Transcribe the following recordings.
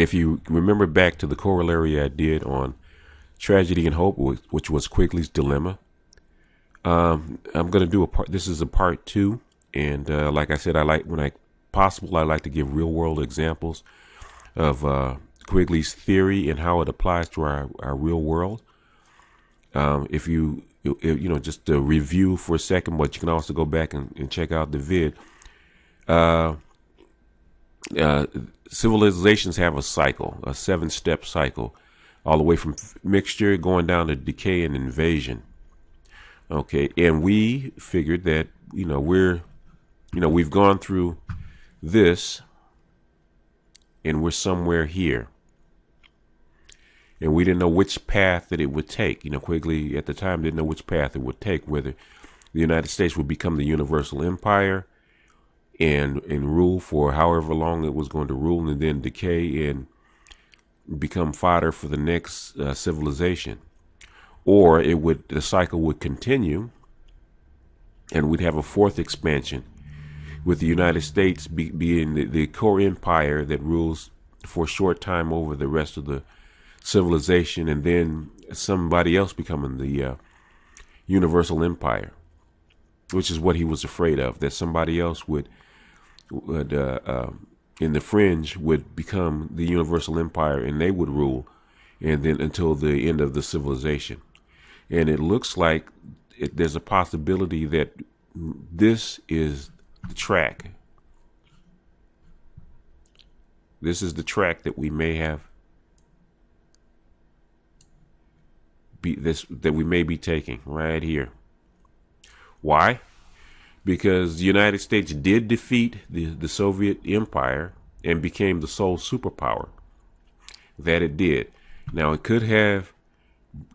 if you remember back to the corollary I did on tragedy and hope, which was Quigley's dilemma, I'm going to do a part. This is a part two, and like I said, I like when I possible, I like to give real world examples of Quigley's theory and how it applies to our real world. If you just to review for a second, but you can also go back and check out the vid. Civilizations have a cycle, a 7-step cycle, all the way from mixture going down to decay and invasion. Okay, and we figured that we've gone through this, and we're somewhere here, and we didn't know which path that it would take. Quigley at the time didn't know which path it would take, whether the United States would become the universal empire and rule for however long it was going to rule, and then decay and become fodder for the next civilization, or the cycle would continue, and we'd have a fourth expansion, with the United States being the core empire that rules for a short time over the rest of the civilization, and then somebody else becoming the universal empire, which is what he was afraid of, that somebody else would in the fringe would become the universal empire, and they would rule, and then until the end of the civilization. And it looks like there's a possibility that this is the track. This is the track that we may have that we may be taking right here. Why? Because the United States did defeat the Soviet Empire and became the sole superpower. That it did. Now, it could have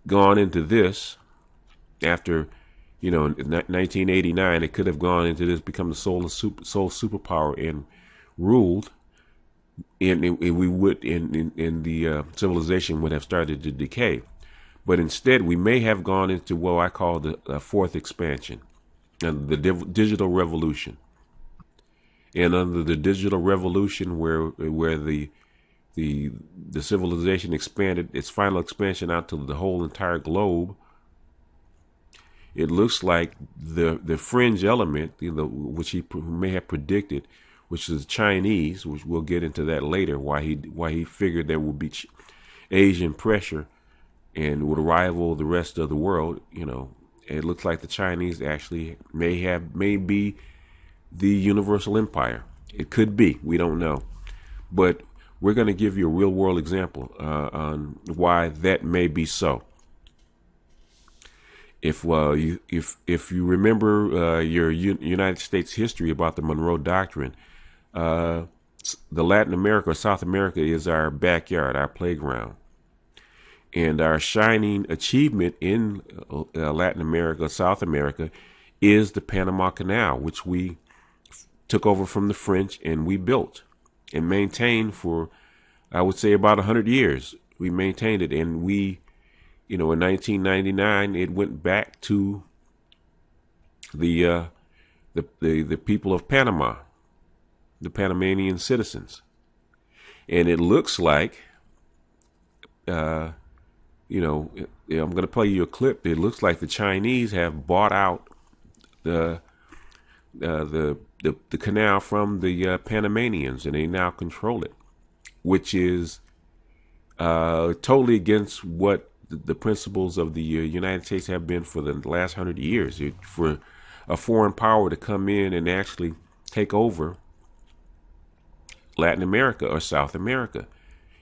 gone into this after, in 1989. It could have gone into this, become the sole superpower, and ruled, and we would, in the civilization would have started to decay. But instead, we may have gone into what I call the fourth expansion, and the digital revolution. And under the digital revolution, where the civilization expanded its final expansion out to the whole entire globe, it looks like the fringe element, which he may have predicted, which is Chinese, which we'll get into that later, why he figured there would be Asian pressure and would rival the rest of the world. It looks like the Chinese actually may be the universal empire. It could be. We don't know. But we're going to give you a real world example on why that may be so. If you remember your United States history about the Monroe Doctrine, the Latin America or South America is our backyard, our playground. And our shining achievement in Latin America, South America, is the Panama Canal, which we took over from the French and we built and maintained for, I would say, about 100 years. We maintained it, and we, in 1999, it went back to the people of Panama, the Panamanian citizens. And it looks like, I'm going to play you a clip. It looks like the Chinese have bought out the canal from the Panamanians, and they now control it, which is totally against what the principles of the United States have been for the last 100 years. For a foreign power to come in and actually take over Latin America or South America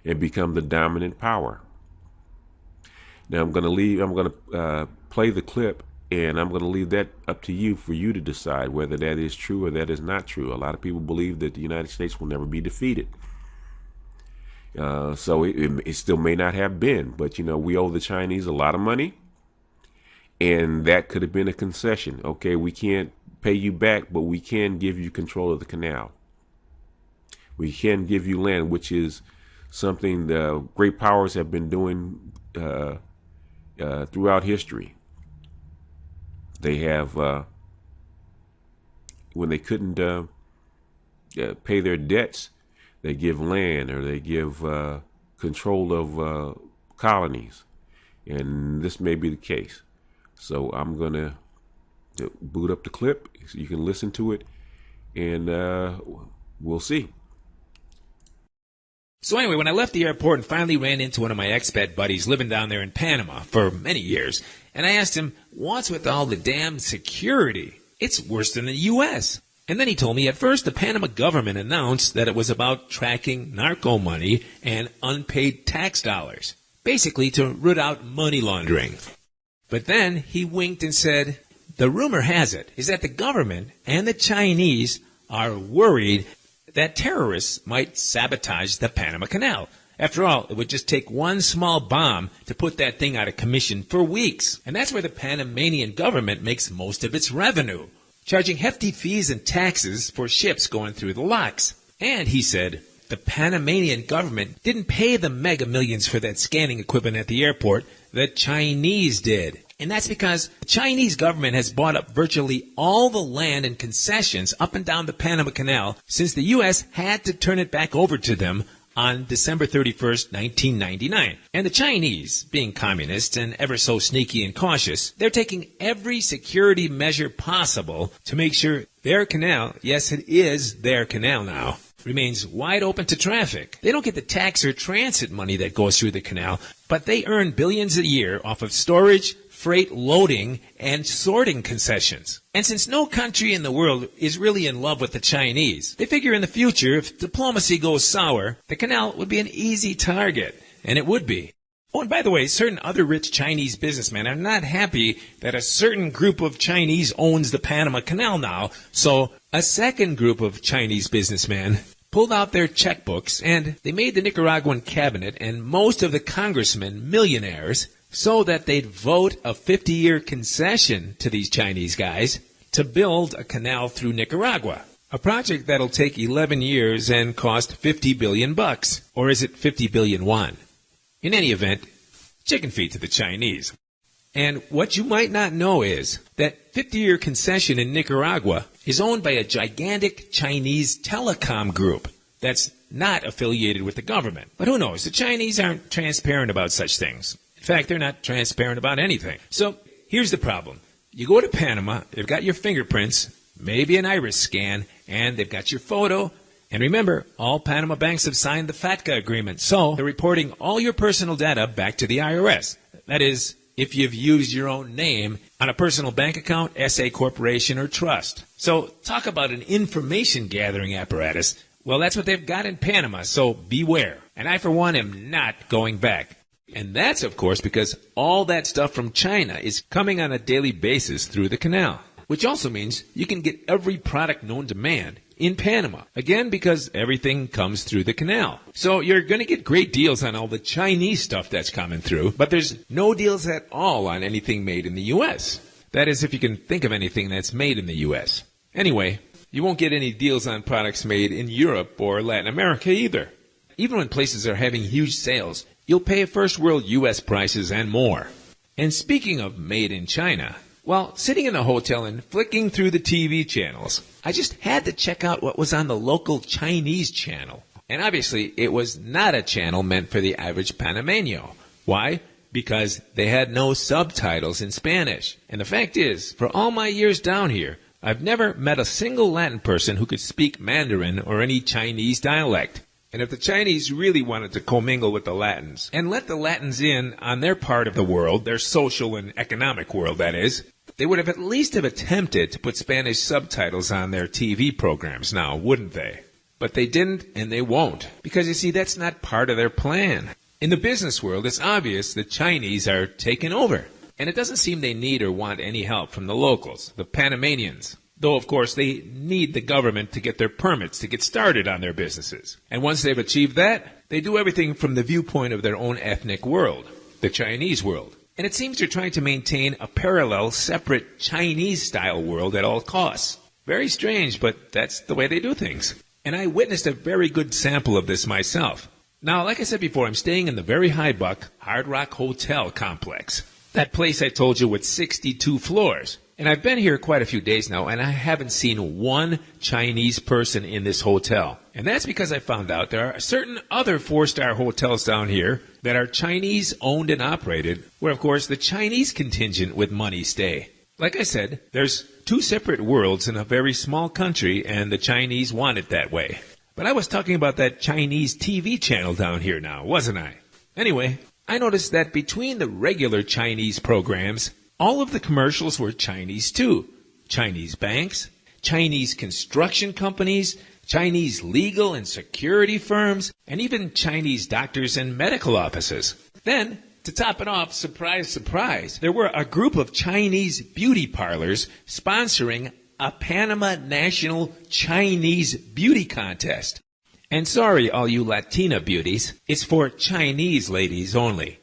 and become the dominant power. Now I'm going to play the clip, and I'm going to leave that up to you for you to decide whether that is true or that is not true. A lot of people believe that the United States will never be defeated. So it still may not have been, but we owe the Chinese a lot of money, and that could have been a concession. Okay, we can't pay you back, but we can give you control of the canal. We can give you land, which is something the great powers have been doing throughout history. They have, when they couldn't pay their debts, they give land or they give control of colonies. And this may be the case. So I'm going to boot up the clip so you can listen to it, and we'll see. So anyway, when I left the airport and finally ran into one of my expat buddies living down there in Panama for many years, and I asked him, what's with all the damn security? It's worse than the U.S. And then he told me at first the Panama government announced that it was about tracking narco money and unpaid tax dollars, basically to root out money laundering. But then he winked and said, the rumor has it is that the government and the Chinese are worried that terrorists might sabotage the Panama Canal. After all, it would just take one small bomb to put that thing out of commission for weeks. And that's where the Panamanian government makes most of its revenue, charging hefty fees and taxes for ships going through the locks. And he said, the Panamanian government didn't pay the mega millions for that scanning equipment at the airport. The Chinese did. And that's because the Chinese government has bought up virtually all the land and concessions up and down the Panama Canal since the U.S. had to turn it back over to them on December 31st, 1999. And the Chinese, being communists and ever so sneaky and cautious, they're taking every security measure possible to make sure their canal, yes, it is their canal now, remains wide open to traffic. They don't get the tax or transit money that goes through the canal, but they earn billions a year off of storage, freight loading, and sorting concessions. And since no country in the world is really in love with the Chinese, they figure in the future, if diplomacy goes sour, the canal would be an easy target. And it would be. Oh, and by the way, certain other rich Chinese businessmen are not happy that a certain group of Chinese owns the Panama Canal now, so a second group of Chinese businessmen pulled out their checkbooks and they made the Nicaraguan cabinet and most of the congressmen millionaires so that they'd vote a 50-year concession to these Chinese guys to build a canal through Nicaragua. A project that'll take 11 years and cost 50 billion bucks. Or is it 50 billion won? In any event, chicken feet to the Chinese. And what you might not know is that 50-year concession in Nicaragua is owned by a gigantic Chinese telecom group that's not affiliated with the government. But who knows? The Chinese aren't transparent about such things. In fact, they're not transparent about anything. So here's the problem. You go to Panama, they've got your fingerprints, maybe an iris scan, and they've got your photo. And remember, all Panama banks have signed the FATCA agreement, so they're reporting all your personal data back to the IRS. That is, if you've used your own name on a personal bank account, SA corporation, or trust. So talk about an information gathering apparatus. Well, that's what they've got in Panama, so beware. And I, for one, am not going back. And that's, of course, because all that stuff from China is coming on a daily basis through the canal, which also means you can get every product known to man in Panama. Again, because everything comes through the canal. So you're going to get great deals on all the Chinese stuff that's coming through, but there's no deals at all on anything made in the U.S. That is, if you can think of anything that's made in the U.S. Anyway, you won't get any deals on products made in Europe or Latin America either. Even when places are having huge sales, you'll pay first world U.S. prices and more. And speaking of made in China, while sitting in a hotel and flicking through the TV channels, I just had to check out what was on the local Chinese channel. And obviously, it was not a channel meant for the average Panameño. Why? Because they had no subtitles in Spanish. And the fact is, for all my years down here, I've never met a single Latin person who could speak Mandarin or any Chinese dialect. And if the Chinese really wanted to commingle with the Latins and let the Latins in on their part of the world, their social and economic world, that is, they would have at least have attempted to put Spanish subtitles on their TV programs now, wouldn't they? But they didn't, and they won't, because you see, that's not part of their plan. In the business world, it's obvious the Chinese are taking over, and it doesn't seem they need or want any help from the locals, the Panamanians. Though, of course, they need the government to get their permits to get started on their businesses. And once they've achieved that, they do everything from the viewpoint of their own ethnic world, the Chinese world. And it seems they're trying to maintain a parallel, separate Chinese-style world at all costs. Very strange, but that's the way they do things. And I witnessed a very good sample of this myself. Now, like I said before, I'm staying in the very high-buck Hard Rock Hotel complex. That place I told you with 62 floors. And I've been here quite a few days now, and I haven't seen one Chinese person in this hotel. And that's because I found out there are certain other four-star hotels down here that are Chinese owned and operated, where of course the Chinese contingent with money stay. Like I said, there's two separate worlds in a very small country, and the Chinese want it that way. But I was talking about that Chinese TV channel down here now, wasn't I? Anyway, I noticed that between the regular Chinese programs, all of the commercials were Chinese too. Chinese banks, Chinese construction companies, Chinese legal and security firms, and even Chinese doctors and medical offices. Then, to top it off, surprise, surprise, there were a group of Chinese beauty parlors sponsoring a Panama National Chinese Beauty Contest. And sorry, all you Latina beauties, it's for Chinese ladies only.